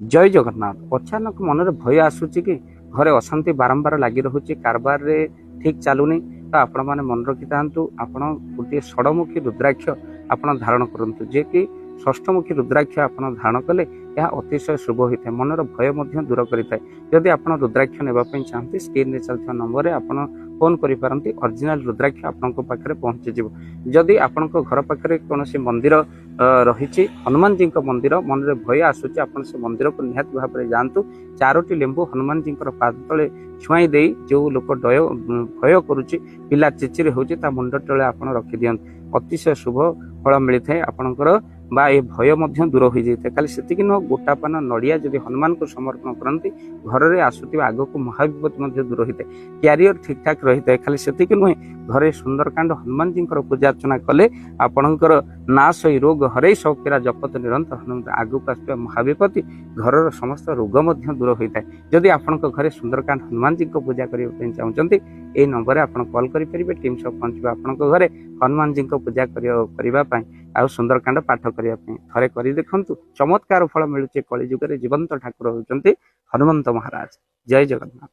जय जगन्नाथ। अचानक मन में भय आसूची कि घरे अशांति बारंबार लगी रोचे कारबार रे ठीक चलुनी तो आपण मैंने मन रखि था आपण गोटे षडमुखी रुद्राक्ष आपण धारण करंतु जे कि षष्ठमुखी रुद्राक्ष आपण धारण कले यह अतिशय शुभ होता है मनर भय दूर करें। जदि आप रुद्राक्ष नापी चाहते स्क्रीन में चलता नंबर आप फोन करें ओरिजिनल रुद्राक्ष आपण पाखे पहुंची जीव। जदि आपण घर पाखे कौन मंदिर रही हनुमान जी मंदिर मन में भय आसूची आप से मंदिर को निहाती भाव में जातु। 4टी लेंबू हनुमान जी पाद तले छुआई दे जो लोक भय करुच्ची पिला चिचिरी होता मुंड तले आप रखी दिखाँ अतिशय शुभ फल मिलता है आपणकर बा ये भय दूर हो जाए। खाली से नुह गोटा पान नड़िया जब हनुमान को समर्पण करती घर में आसुवा आग को महाविपत्ति दूर होता है क्यारियर ठीक ठाक रही है। खाली से नुहे घरे सुंदरकांड हनुमान जी पूजा अर्चना कले आपणकर नाश हो रोग हरे सबकेरा जपत निरंतर हनुमान आग को आसवा महाविपत्ति घर समस्त रोग दूर होता है। जदि आपण घरे सुंदरकांड हनुमान जी पूजा करने चाहते ये नंबर आप कॉल करेंगे टीम सब पहुंचे आपण घरे हनुमान जी पूजा करने आ सुंदरकांड पाठ करने थे कर देखु चमत्कार फल मिलूचे कलिजुग जीवंत ठाकुर होती हनुमंत महाराज। जय जगन्नाथ।